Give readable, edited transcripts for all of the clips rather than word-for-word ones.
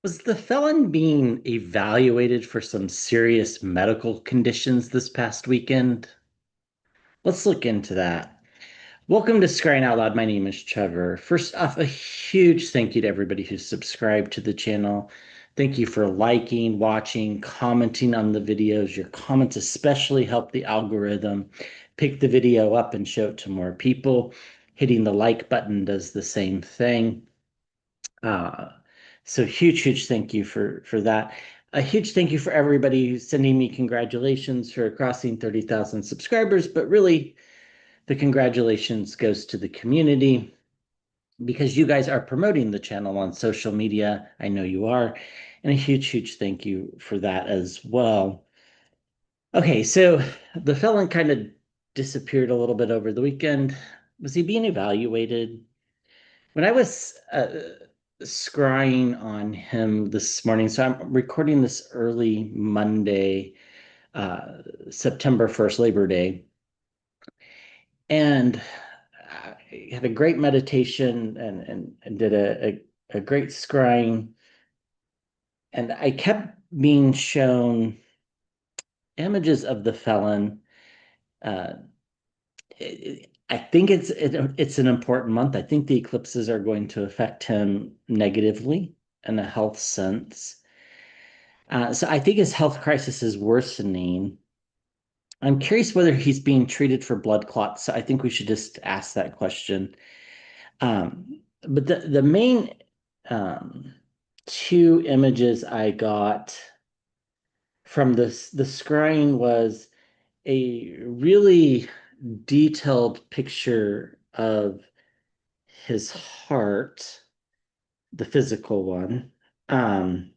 Was the felon being evaluated for some serious medical conditions this past weekend? Let's look into that. Welcome to Scrying Out Loud. My name is Trevor. First off, a huge thank you to everybody who's subscribed to the channel. Thank you for liking, watching, commenting on the videos. Your comments especially help the algorithm pick the video up and show it to more people. Hitting the like button does the same thing. Uh, so huge thank you for that. A huge thank you for everybody who's sending me congratulations for crossing 30,000 subscribers, but really the congratulations goes to the community because you guys are promoting the channel on social media. I know you are. And a huge thank you for that as well. Okay, so the felon kind of disappeared a little bit over the weekend. Was he being evaluated? When I was scrying on him this morning, so I'm recording this early Monday, uh, September 1st, Labor Day, and I had a great meditation and did a great scrying, and I kept being shown images of the felon. Uh, I think it's an important month. I think the eclipses are going to affect him negatively in a health sense. So I think his health crisis is worsening. I'm curious whether he's being treated for blood clots. So I think we should just ask that question. But the main um, two images I got from the scrying was a really detailed picture of his heart, the physical one. Um,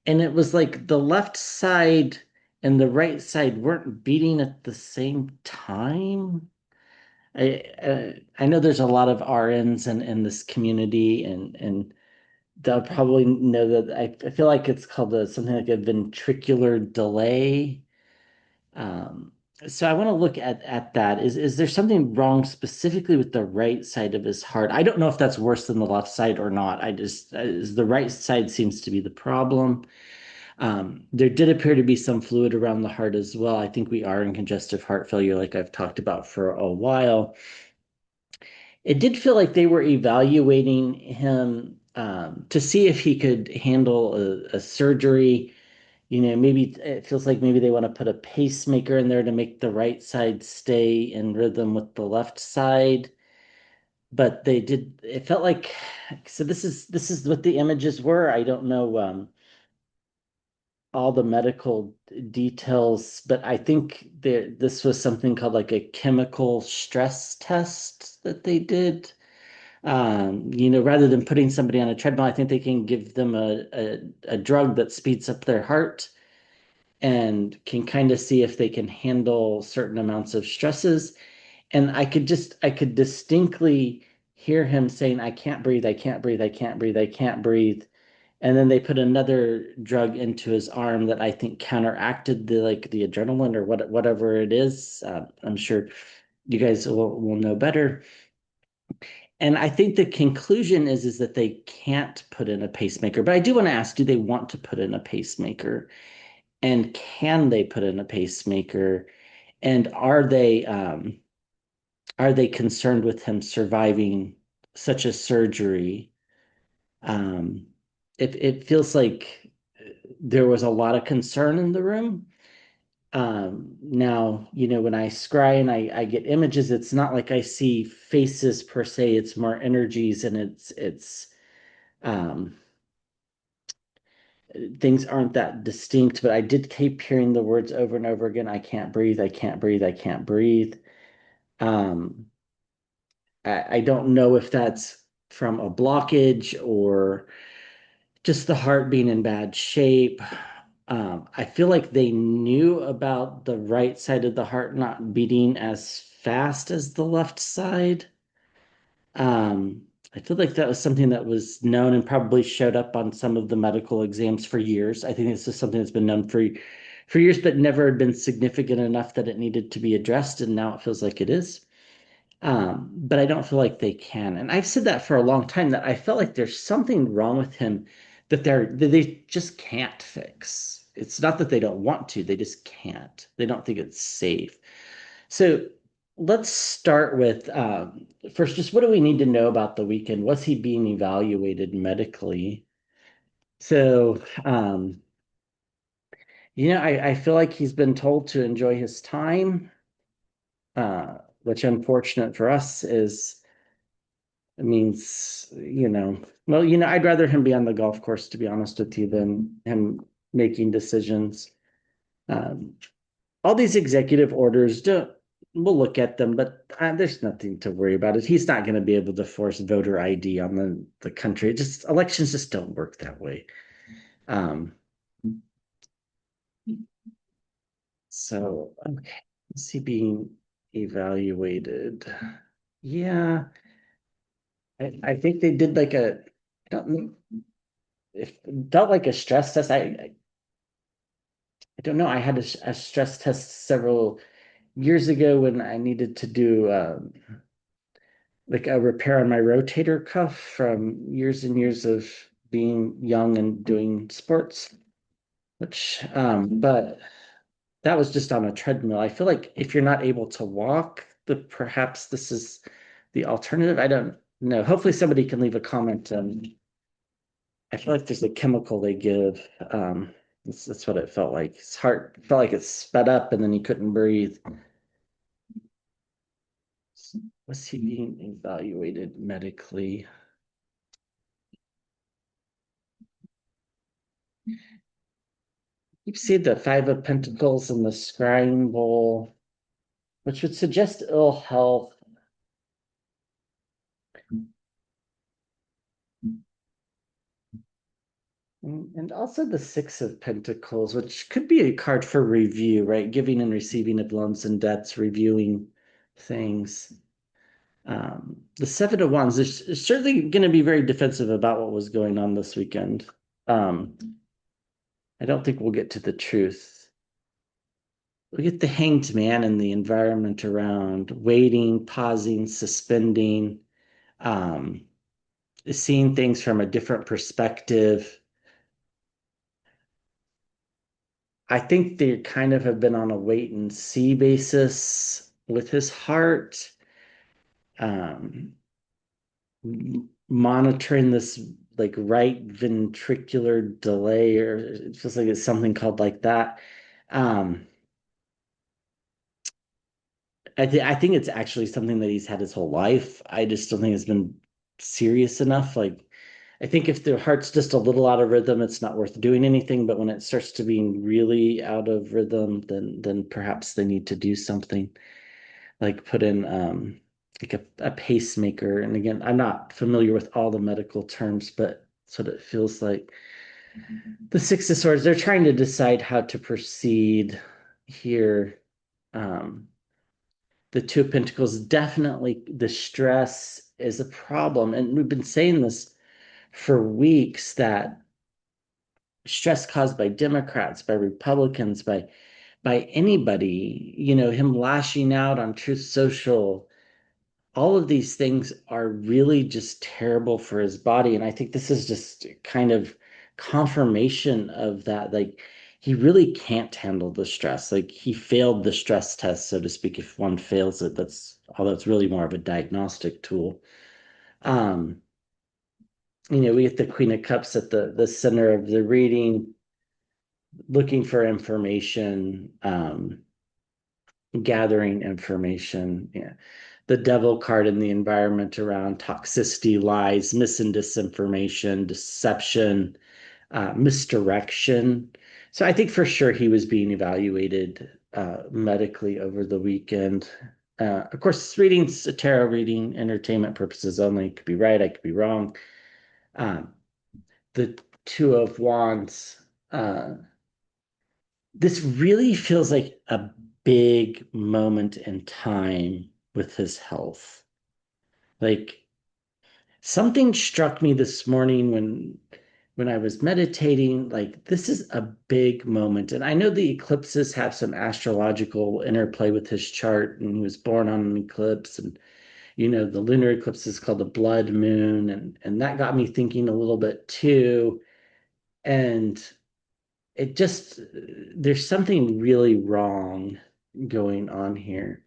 and it was like the left side and the right side weren't beating at the same time. I know there's a lot of RNs in this community, and they'll probably know that I feel like it's called something like a ventricular delay. Um, so I want to look at that. Is there something wrong specifically with the right side of his heart? I don't know if that's worse than the left side or not. I just the right side seems to be the problem. There did appear to be some fluid around the heart as well. I think we are in congestive heart failure, like I've talked about for a while. It did feel like they were evaluating him to see if he could handle a surgery. Maybe it feels like maybe they want to put a pacemaker in there to make the right side stay in rhythm with the left side. But it felt like, so this is what the images were. I don't know all the medical details, but I think this was something called like a chemical stress test that they did. Rather than putting somebody on a treadmill, I think they can give them a drug that speeds up their heart and can kind of see if they can handle certain amounts of stresses. And I could distinctly hear him saying, I can't breathe, I can't breathe, I can't breathe, I can't breathe. And then they put another drug into his arm that I think counteracted the adrenaline or whatever it is. I'm sure you guys will know better. And I think the conclusion is that they can't put in a pacemaker. But I do want to ask, do they want to put in a pacemaker? And can they put in a pacemaker? And are they concerned with him surviving such a surgery? Um, it feels like there was a lot of concern in the room. Now, when I scry and I get images, it's not like I see faces per se, it's more energies and it's um things aren't that distinct, but I did keep hearing the words over and over again. I can't breathe, I can't breathe, I can't breathe. Um, I don't know if that's from a blockage or just the heart being in bad shape. I feel like they knew about the right side of the heart not beating as fast as the left side. Um, I feel like that was something that was known and probably showed up on some of the medical exams for years. I think this is something that's been known for years, but never had been significant enough that it needed to be addressed, and now it feels like it is. But I don't feel like they can. And I've said that for a long time that I felt like there's something wrong with him that they just can't fix. It's not that they don't want to, they just can't. They don't think it's safe. So let's start with first, just what do we need to know about the weekend? Was he being evaluated medically? So, I feel like he's been told to enjoy his time, which unfortunate for us is it means, well, I'd rather him be on the golf course, to be honest with you, than him making decisions. Um, all these executive orders, we'll look at them, but there's nothing to worry about it. He's not going to be able to force voter ID on the country. Elections just don't work that way. Um, okay, is he being evaluated? Yeah, I think they did like I don't know if it felt like a stress test. I don't know. I had a stress test several years ago when I needed to do like a repair on my rotator cuff from years and years of being young and doing sports, which, but that was just on a treadmill. I feel like if you're not able to walk, perhaps this is the alternative. I don't know. Hopefully somebody can leave a comment. I feel like there's a chemical they give. That's what it felt like. His heart felt like it sped up and then he couldn't breathe. Was he being evaluated medically? You see the Five of Pentacles and the Scrying Bowl, which would suggest ill health. And also the Six of Pentacles, which could be a card for review, right? Giving and receiving of loans and debts, reviewing things. The Seven of Wands is certainly going to be very defensive about what was going on this weekend. Um, I don't think we'll get to the truth. We get the Hanged Man and the environment around, waiting, pausing, suspending, um, seeing things from a different perspective. I think they kind of have been on a wait and see basis with his heart, um, monitoring this like right ventricular delay, or it feels like it's something called like that. Um, I think it's actually something that he's had his whole life. I just don't think it's been serious enough. Like, I think if the heart's just a little out of rhythm, it's not worth doing anything. But when it starts to being really out of rhythm, then perhaps they need to do something like put in like a pacemaker. And again, I'm not familiar with all the medical terms, but that's what it feels like. The Six of Swords, they're trying to decide how to proceed here. Um, the Two of Pentacles, definitely the stress is a problem. And we've been saying this for weeks that stress caused by Democrats, by Republicans, by anybody, him lashing out on Truth Social, all of these things are really just terrible for his body. And I think this is just kind of confirmation of that. Like, he really can't handle the stress. Like, he failed the stress test, so to speak. If one fails it, although it's really more of a diagnostic tool. Um, we get the Queen of Cups at the center of the reading, looking for information, gathering information. Yeah. The devil card in the environment around toxicity, lies, mis and disinformation, deception, misdirection. So I think for sure he was being evaluated medically over the weekend. Of course, reading's a tarot reading, entertainment purposes only. Could be right, I could be wrong. The Two of Wands. This really feels like a big moment in time with his health. Like, something struck me this morning when I was meditating, like this is a big moment. And I know the eclipses have some astrological interplay with his chart, and he was born on an eclipse. And the lunar eclipse is called the blood moon, and that got me thinking a little bit too. And it just, there's something really wrong going on here.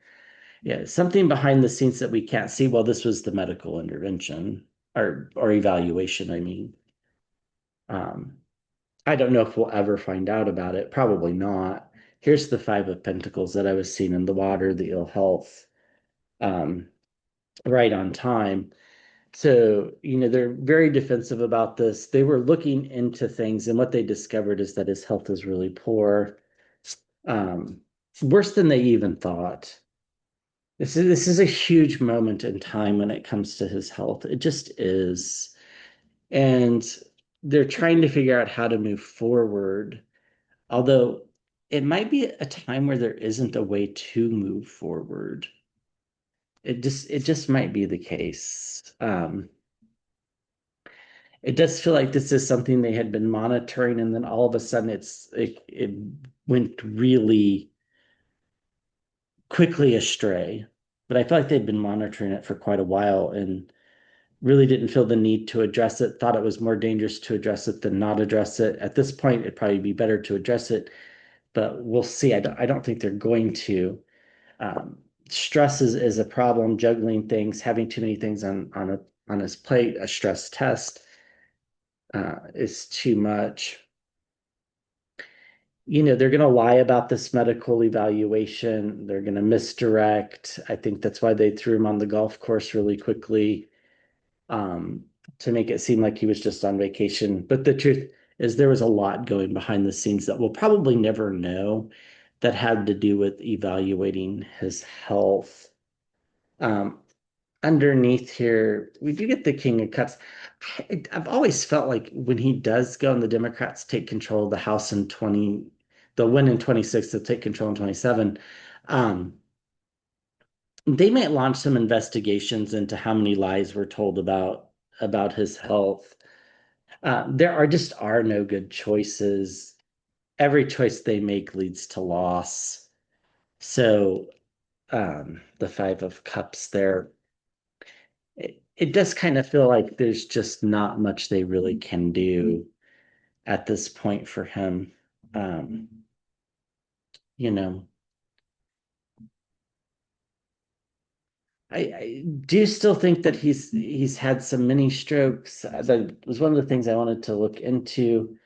Yeah, something behind the scenes that we can't see. Well, this was the medical intervention or evaluation, I mean. Um, I don't know if we'll ever find out about it. Probably not. Here's the Five of Pentacles that I was seeing in the water, the ill health, um, right on time. So, they're very defensive about this. They were looking into things, and what they discovered is that his health is really poor. Um, Worse than they even thought. This is a huge moment in time when it comes to his health. It just is. And they're trying to figure out how to move forward. Although it might be a time where there isn't a way to move forward. It just might be the case. It does feel like this is something they had been monitoring, and then all of a sudden it went really quickly astray. But I feel like they'd been monitoring it for quite a while and really didn't feel the need to address it, thought it was more dangerous to address it than not address it. At this point, it'd probably be better to address it, but we'll see. I don't think they're going to. Um, Stress is a problem, juggling things, having too many things on his plate, a stress test is too much. They're going to lie about this medical evaluation. They're going to misdirect. I think that's why they threw him on the golf course really quickly, um, to make it seem like he was just on vacation. But the truth is, there was a lot going behind the scenes that we'll probably never know that had to do with evaluating his health. Um, Underneath here, we do get the King of Cups. I've always felt like when he does go and the Democrats take control of the House in 20, they'll win in 26, they'll take control in 27. Um, they might launch some investigations into how many lies were told about his health. There are no good choices. Every choice they make leads to loss. So the Five of Cups there, it does kind of feel like there's just not much they really can do at this point for him. Um, you know, I do still think that he's had some mini strokes. That was one of the things I wanted to look into.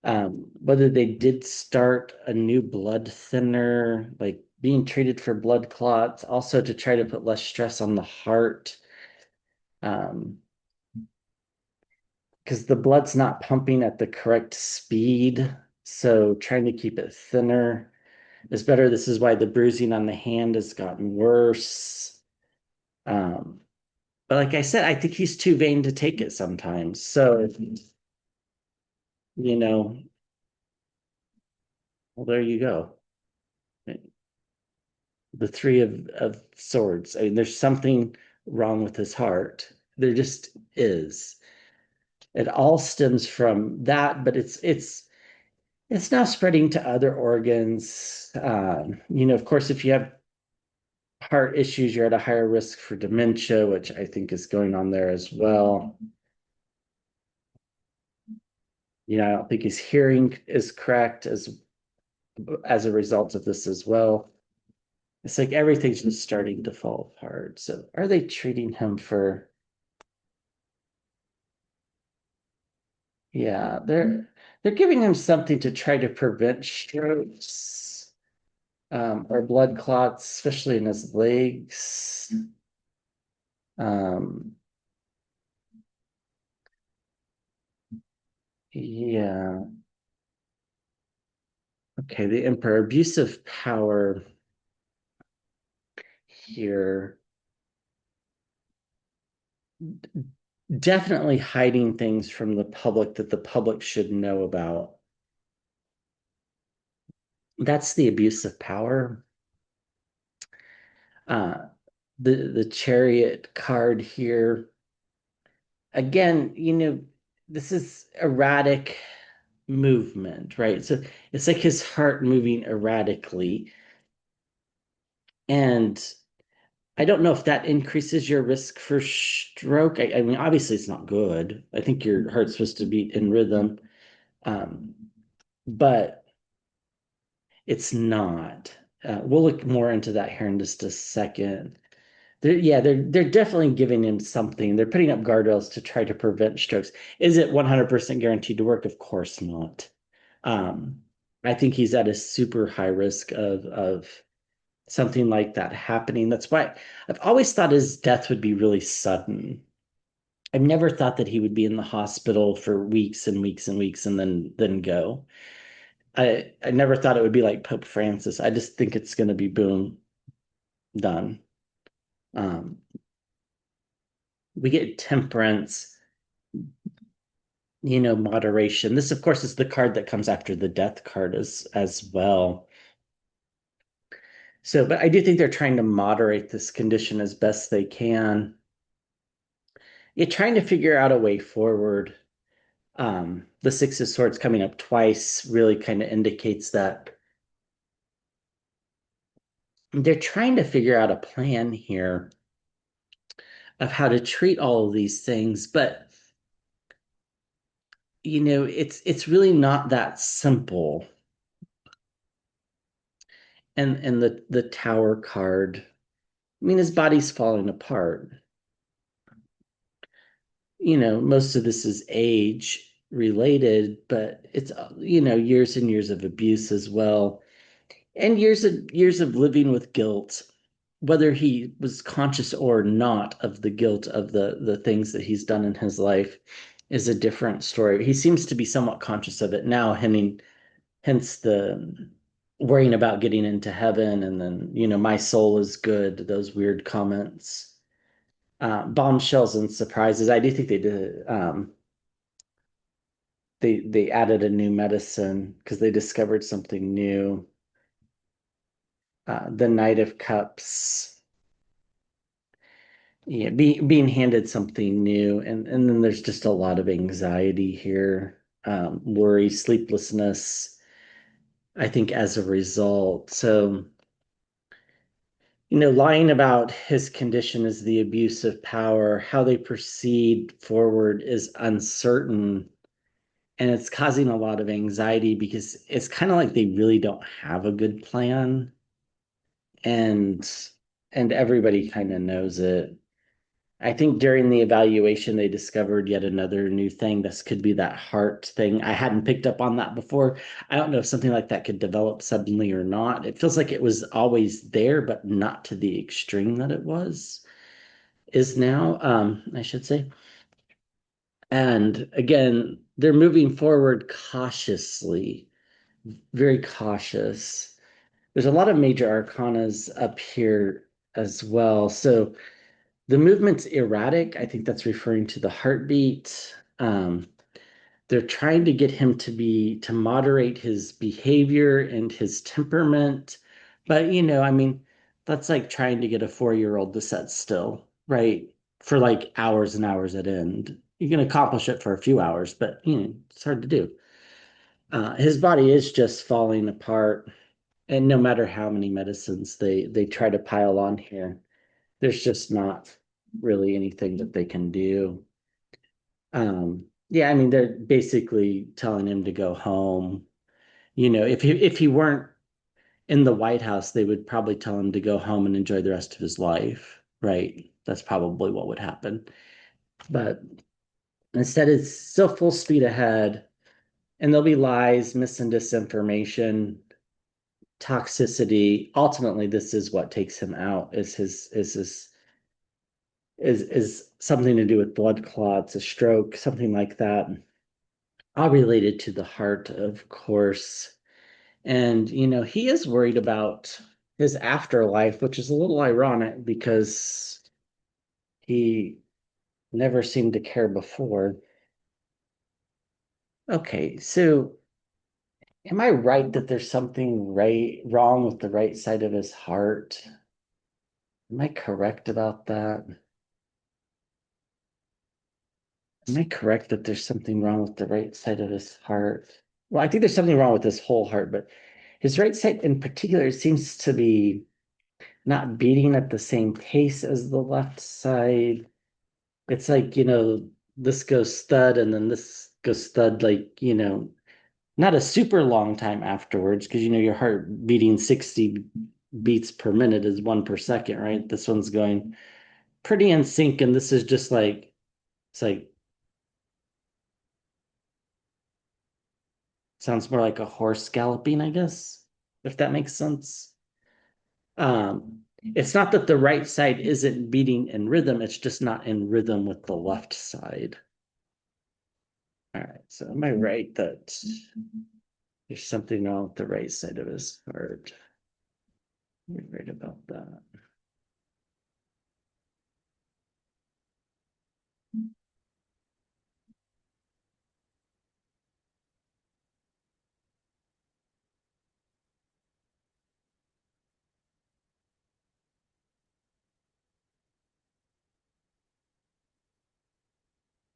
Whether they did start a new blood thinner, like being treated for blood clots, also to try to put less stress on the heart. Um, because the blood's not pumping at the correct speed. So trying to keep it thinner is better. This is why the bruising on the hand has gotten worse. Um, but like I said, I think he's too vain to take it sometimes. So, you know, well, there you go. The three of swords. I mean, there's something wrong with his heart. There just is. It all stems from that, but it's now spreading to other organs. Of course, if you have heart issues, you're at a higher risk for dementia, which I think is going on there as well. I don't think his hearing is correct as a result of this as well. It's like everything's just starting to fall apart. So are they treating him for, yeah, they're giving him something to try to prevent strokes, or blood clots, especially in his legs. Um, yeah. Okay, the Emperor, abusive power here. Definitely hiding things from the public that the public should know about. That's the abuse of power. Uh, the Chariot card here. Again, this is erratic movement, right? So it's like his heart moving erratically. And I don't know if that increases your risk for stroke. I mean, obviously it's not good. I think your heart's supposed to beat in rhythm. Um, but it's not. We'll look more into that here in just a second. They're definitely giving him something. They're putting up guardrails to try to prevent strokes. Is it 100% guaranteed to work? Of course not. Um, I think he's at a super high risk of something like that happening. That's why I've always thought his death would be really sudden. I've never thought that he would be in the hospital for weeks and weeks and weeks and then go. I never thought it would be like Pope Francis. I just think it's going to be boom, done. Um, we get temperance, moderation. This, of course, is the card that comes after the death card as well. So, but I do think they're trying to moderate this condition as best they can. You're trying to figure out a way forward. The Six of Swords coming up twice really kind of indicates that they're trying to figure out a plan here of how to treat all of these things, but it's really not that simple. And the Tower card, I mean, his body's falling apart. Most of this is age related, but it's years and years of abuse as well, and years of living with guilt, whether he was conscious or not of the guilt of the things that he's done in his life is a different story. He seems to be somewhat conscious of it now, hence the worrying about getting into heaven, and then my soul is good, those weird comments. Bombshells and surprises. I do think they did. They added a new medicine because they discovered something new. The Knight of Cups. Yeah, being handed something new, and then there's just a lot of anxiety here, worry, sleeplessness, I think, as a result. So, lying about his condition is the abuse of power. How they proceed forward is uncertain, and it's causing a lot of anxiety because it's kind of like they really don't have a good plan, and everybody kind of knows it. I think during the evaluation, they discovered yet another new thing. This could be that heart thing. I hadn't picked up on that before. I don't know if something like that could develop suddenly or not. It feels like it was always there, but not to the extreme that it is now, I should say. And again, they're moving forward cautiously, very cautious. There's a lot of major arcanas up here as well. So the movement's erratic. I think that's referring to the heartbeat. They're trying to get him to moderate his behavior and his temperament. But, I mean, that's like trying to get a 4-year-old to set still, right? For like hours and hours at end. You can accomplish it for a few hours, but, it's hard to do. His body is just falling apart. And no matter how many medicines they try to pile on here, there's just not really anything that they can do. Yeah, I mean, they're basically telling him to go home. If he weren't in the White House, they would probably tell him to go home and enjoy the rest of his life, right? That's probably what would happen. But instead, it's still full speed ahead, and there'll be lies, mis and disinformation, toxicity. Ultimately, this is what takes him out, is something to do with blood clots, a stroke, something like that, all related to the heart, of course. And, he is worried about his afterlife, which is a little ironic because he never seemed to care before. Okay, so am I right that there's something wrong with the right side of his heart? Am I correct about that? Am I correct that there's something wrong with the right side of his heart? Well, I think there's something wrong with his whole heart, but his right side in particular seems to be not beating at the same pace as the left side. It's like, this goes stud and then this goes stud, like, not a super long time afterwards, because your heart beating 60 beats per minute is 1 per second, right? This one's going pretty in sync, and this is just like it's like sounds more like a horse galloping, I guess, if that makes sense. It's not that the right side isn't beating in rhythm, it's just not in rhythm with the left side. All right, so am I right that there's something wrong with the right side of his heart? You're right about that.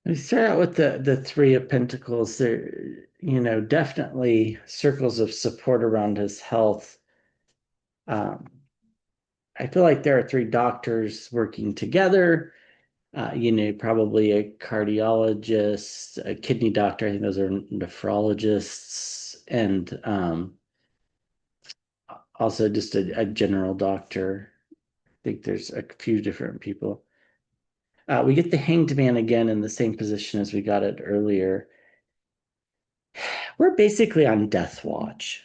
We start out with the Three of Pentacles. There, definitely circles of support around his health. Um, I feel like there are three doctors working together. Probably a cardiologist, a kidney doctor. I think those are nephrologists, and also just a general doctor. I think there's a few different people. We get the Hanged Man again in the same position as we got it earlier. We're basically on death watch.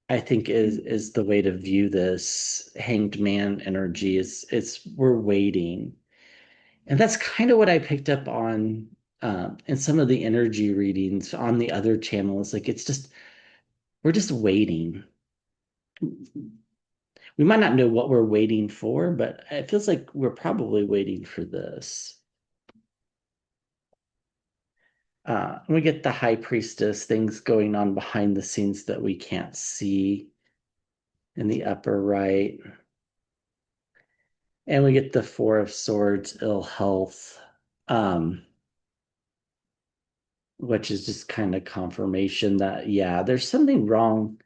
I think is the way to view this. Hanged Man energy is we're waiting, and that's kind of what I picked up on in some of the energy readings on the other channels. Like it's just we're just waiting. We might not know what we're waiting for, but it feels like we're probably waiting for this. We get the High Priestess, things going on behind the scenes that we can't see in the upper right. And we get the Four of Swords, ill health, um, which is just kind of confirmation that, yeah, there's something wrong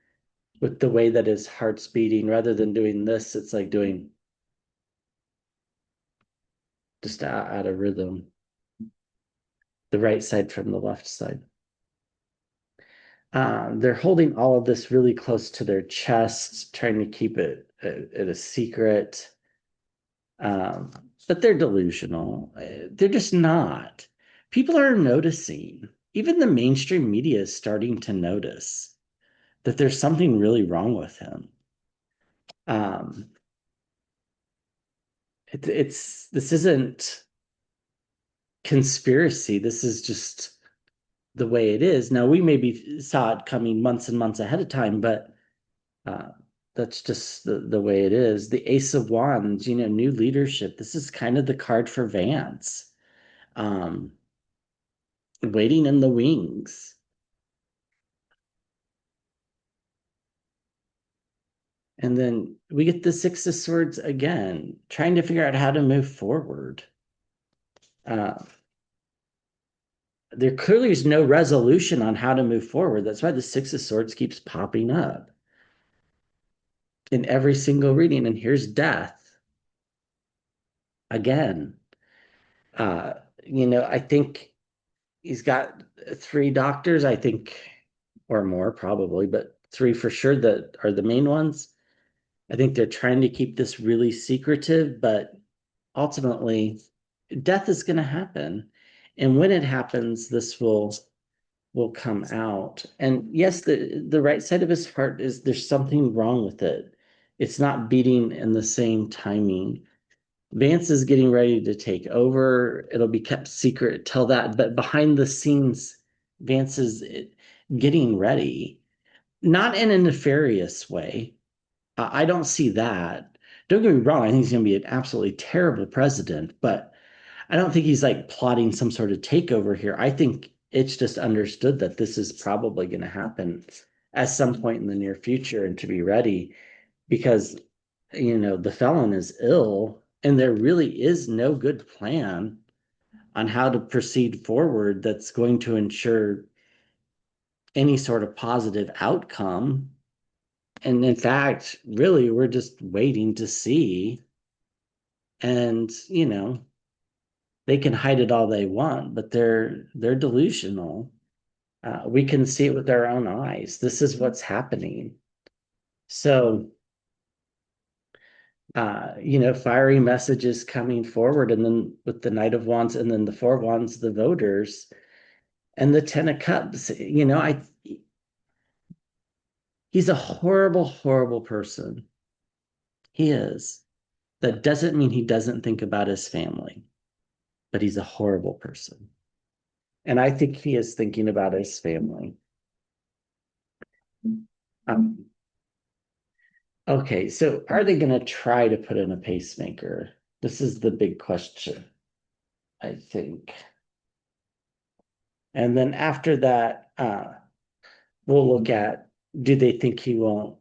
with the way that his heart's beating. Rather than doing this, it's like doing just out of rhythm, the right side from the left side. They're holding all of this really close to their chests, trying to keep it a secret. Um, but they're delusional. They're just not. People are noticing. Even the mainstream media is starting to notice that there's something really wrong with him. Um, it's this isn't conspiracy. This is just the way it is. Now we maybe saw it coming months and months ahead of time, but uh, that's just the way it is. The Ace of Wands, new leadership. This is kind of the card for Vance. Um, Waiting in the wings. And then we get the Six of Swords again, trying to figure out how to move forward. Uh, there clearly is no resolution on how to move forward. That's why the Six of Swords keeps popping up in every single reading. And here's death again. Uh, I think he's got three doctors, I think, or more probably, but three for sure that are the main ones. I think they're trying to keep this really secretive, but ultimately death is going to happen. And when it happens, this will come out. And yes, the right side of his heart is there's something wrong with it. It's not beating in the same timing. Vance is getting ready to take over. It'll be kept secret till that, but behind the scenes, Vance is getting ready, not in a nefarious way. I don't see that. Don't get me wrong, I think he's going to be an absolutely terrible president, but I don't think he's like plotting some sort of takeover here. I think it's just understood that this is probably going to happen at some point in the near future and to be ready because, the felon is ill and there really is no good plan on how to proceed forward that's going to ensure any sort of positive outcome. And in fact, really, we're just waiting to see. And, they can hide it all they want, but they're delusional. We can see it with our own eyes. This is what's happening. So, fiery messages coming forward, and then with the Knight of Wands, and then the Four of Wands, the voters, and the Ten of Cups. He's a horrible, horrible person. He is. That doesn't mean he doesn't think about his family, but he's a horrible person. And I think he is thinking about his family. Um, okay, so are they going to try to put in a pacemaker? This is the big question, I think. And then after that, we'll look at, do they think he won't,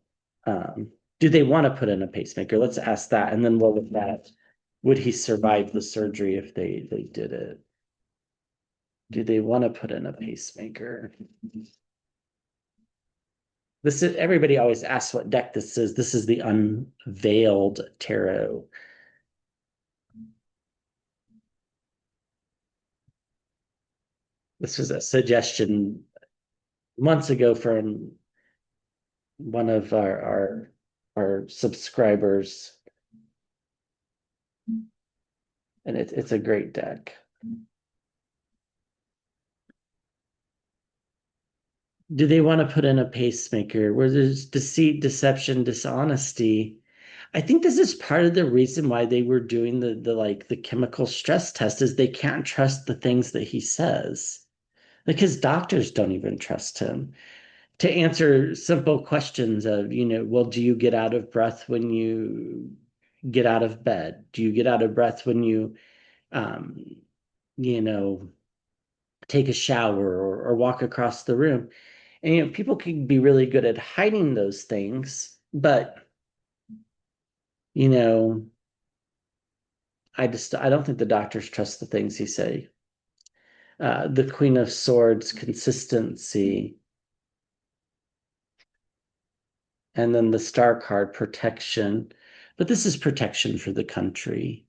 do they want to put in a pacemaker? Let's ask that. And then we'll look at, would he survive the surgery if they did it? Do they want to put in a pacemaker? This is, everybody always asks what deck this is. This is the Unveiled Tarot. This was a suggestion months ago from one of our subscribers, and it's a great deck. Do they want to put in a pacemaker where there's deceit, deception, dishonesty? I think this is part of the reason why they were doing the chemical stress test, is they can't trust the things that he says. Like his doctors don't even trust him to answer simple questions of, well, do you get out of breath when you get out of bed? Do you get out of breath when you, um, you know, take a shower or walk across the room? And, people can be really good at hiding those things, but, you know, I don't think the doctors trust the things he say. The Queen of Swords, consistency. And then the star card, protection. But this is protection for the country.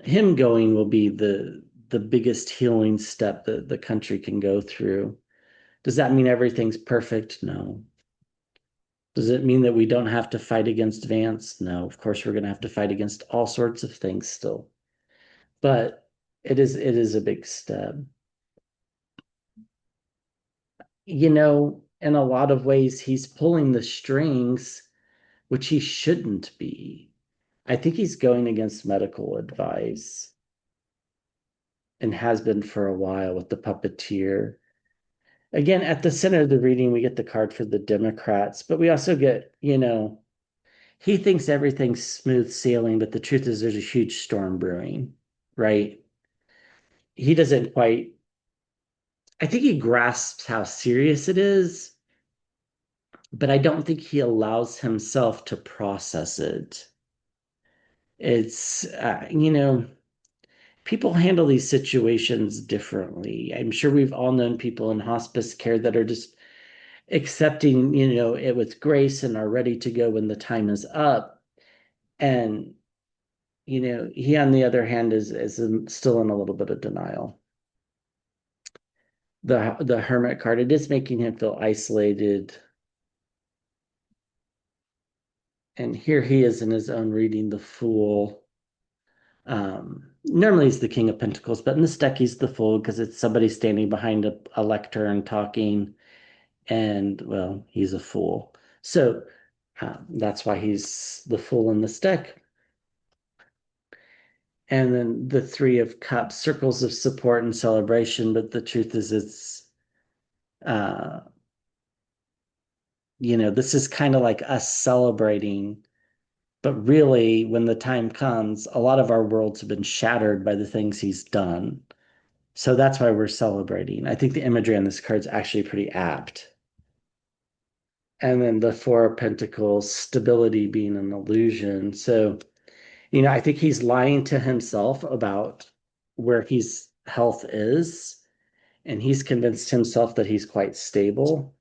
Him going will be the biggest healing step that the country can go through. Does that mean everything's perfect? No. Does it mean that we don't have to fight against Vance? No. Of course, we're going to have to fight against all sorts of things still. But it is a big step. In a lot of ways, he's pulling the strings, which he shouldn't be. I think he's going against medical advice and has been for a while with the puppeteer. Again, at the center of the reading, we get the card for the Democrats, but we also get, he thinks everything's smooth sailing, but the truth is there's a huge storm brewing, right? He doesn't quite, I think he grasps how serious it is, but I don't think he allows himself to process it. It's, people handle these situations differently. I'm sure we've all known people in hospice care that are just accepting, it with grace and are ready to go when the time is up. And, he, on the other hand, is still in a little bit of denial. The Hermit card, it is making him feel isolated. And here he is in his own reading, the Fool. Normally he's the King of Pentacles, but in this deck he's the Fool because it's somebody standing behind a lectern talking, and well, he's a fool. So that's why he's the Fool in this deck. And then the Three of Cups, circles of support and celebration, but the truth is uh, this is kind of like us celebrating. But really, when the time comes, a lot of our worlds have been shattered by the things he's done. So that's why we're celebrating. I think the imagery on this card is actually pretty apt. And then the Four of Pentacles, stability being an illusion. So, I think he's lying to himself about where his health is, and he's convinced himself that he's quite stable.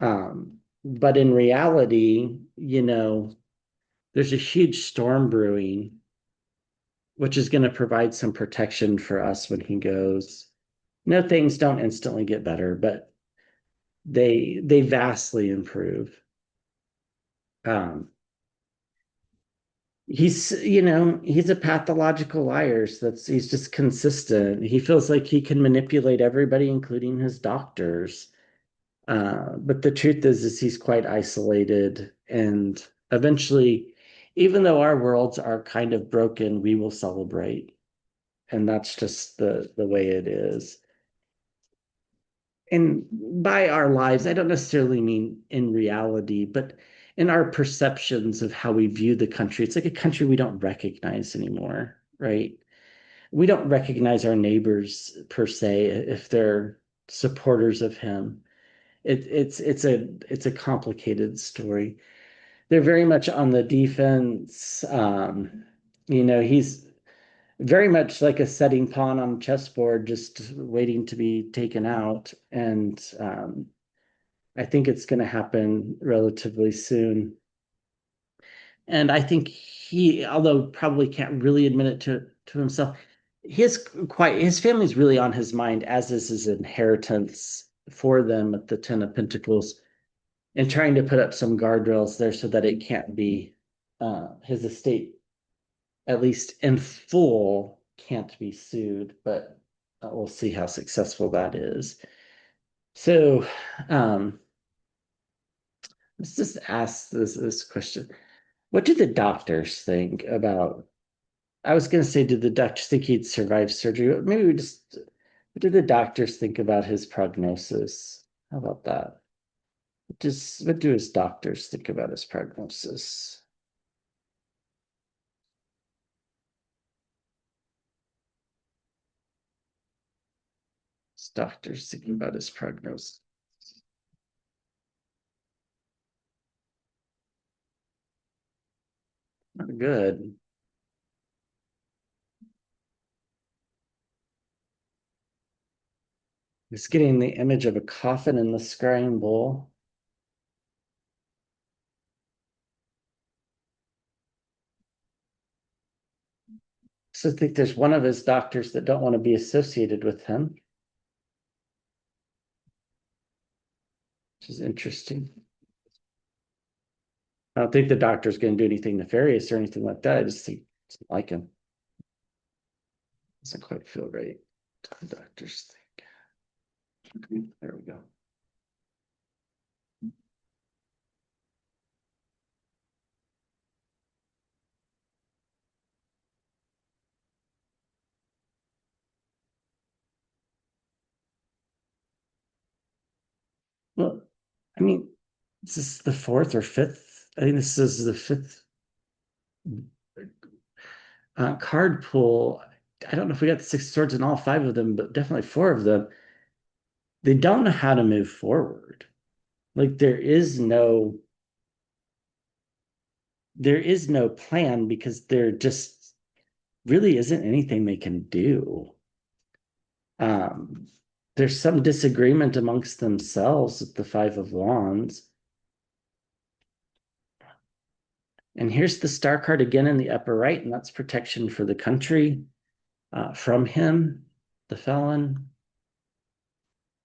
But in reality, there's a huge storm brewing, which is going to provide some protection for us when he goes. No, things don't instantly get better, but they vastly improve. Um, he's a pathological liar. So he's just consistent. He feels like he can manipulate everybody, including his doctors. But the truth is he's quite isolated, and eventually, even though our worlds are kind of broken, we will celebrate, and that's just the way it is. And by our lives, I don't necessarily mean in reality, but in our perceptions of how we view the country. It's like a country we don't recognize anymore, right? We don't recognize our neighbors per se if they're supporters of him. It's a complicated story. They're very much on the defense. He's very much like a setting pawn on a chessboard, just waiting to be taken out. And I think it's going to happen relatively soon. And I think although probably can't really admit it to himself, his family's really on his mind, as is his inheritance for them at the Ten of Pentacles, and trying to put up some guardrails there so that it can't be his estate, at least in full, can't be sued. But we'll see how successful that is. So um, let's just ask this question. What do the doctors think about? I was going to say, did the doctors think he'd survive surgery? Maybe what did the doctors think about his prognosis? How about that? What do his doctors think about his prognosis? His doctors thinking about his prognosis. Not good. He's getting the image of a coffin in the scrying bowl. So I think there's one of his doctors that don't want to be associated with him, which is interesting. I don't think the doctor's going to do anything nefarious or anything like that. I just think it's like him. Doesn't quite feel right. The doctors think. There we go. Well, I mean, this is the fourth or fifth. I think this is the fifth card pull. I don't know if we got the six of swords in all five of them, but definitely four of them. They don't know how to move forward. Like there is no plan because there just really isn't anything they can do. Um, there's some disagreement amongst themselves with the Five of Wands. And here's the star card again in the upper right, and that's protection for the country from him, the felon.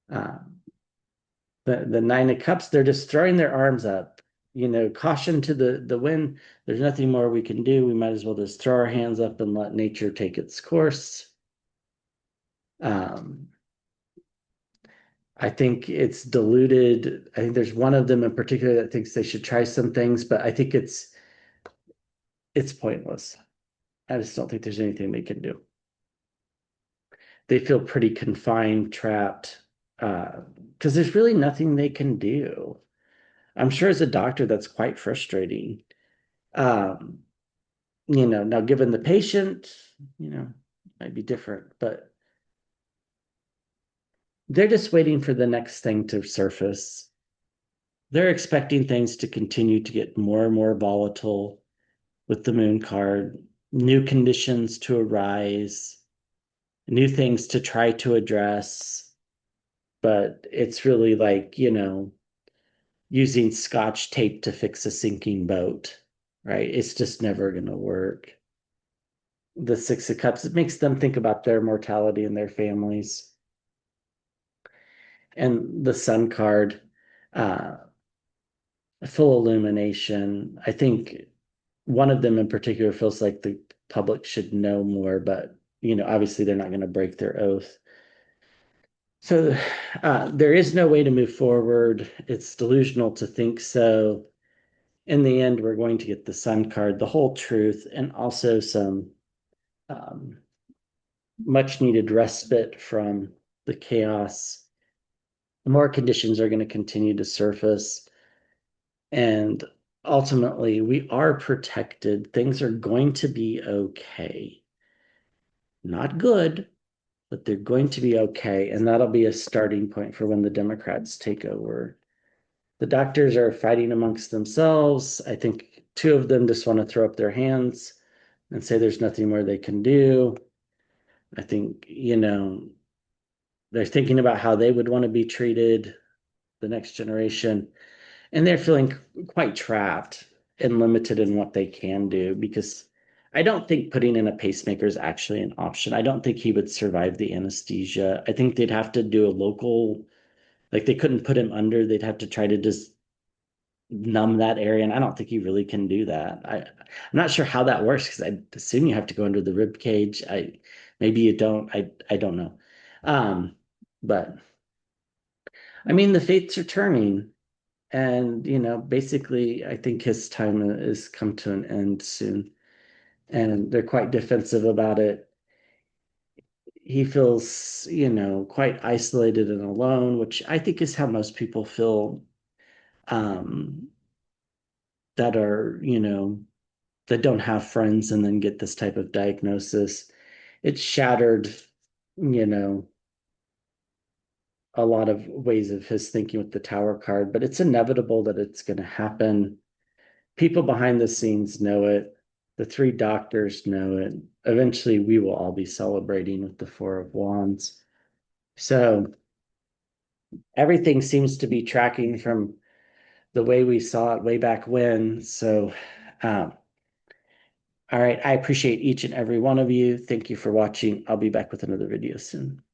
Uh, the Nine of Cups, they're just throwing their arms up. Caution to the wind. There's nothing more we can do. We might as well just throw our hands up and let nature take its course. Um, I think it's diluted. I think there's one of them in particular that thinks they should try some things, but I think it's pointless. I just don't think there's anything they can do. They feel pretty confined, trapped, because there's really nothing they can do. I'm sure as a doctor, that's quite frustrating. Um, now given the patient, might be different, but they're just waiting for the next thing to surface. They're expecting things to continue to get more and more volatile with the moon card, new conditions to arise, new things to try to address. But it's really like, using scotch tape to fix a sinking boat, right? It's just never going to work. The Six of Cups, it makes them think about their mortality and their families. and the sun card, uh, full illumination. I think one of them in particular feels like the public should know more, but obviously they're not going to break their oath. So there is no way to move forward. It's delusional to think so. In the end, we're going to get the sun card, the whole truth, and also some um, much needed respite from the chaos. More conditions are going to continue to surface. And ultimately, we are protected. Things are going to be okay. Not good, but they're going to be okay. And that'll be a starting point for when the Democrats take over. The doctors are fighting amongst themselves. I think two of them just want to throw up their hands and say there's nothing more they can do. I think, they're thinking about how they would want to be treated, the next generation, and they're feeling quite trapped and limited in what they can do because I don't think putting in a pacemaker is actually an option. I don't think he would survive the anesthesia. I think they'd have to do a local, like they couldn't put him under, they'd have to try to just numb that area, and I don't think he really can do that. I'm not sure how that works because I assume you have to go under the rib cage. Maybe you don't. I don't know. Um, but I mean, the fates are turning, and basically, I think his time is come to an end soon, and they're quite defensive about it. He feels, quite isolated and alone, which I think is how most people feel um, that are, that don't have friends and then get this type of diagnosis. It's shattered, you know, a lot of ways of his thinking with the tower card, but it's inevitable that it's going to happen. People behind the scenes know it. The three doctors know it. Eventually, we will all be celebrating with the Four of Wands. So everything seems to be tracking from the way we saw it way back when. So, um, all right. I appreciate each and every one of you. Thank you for watching. I'll be back with another video soon.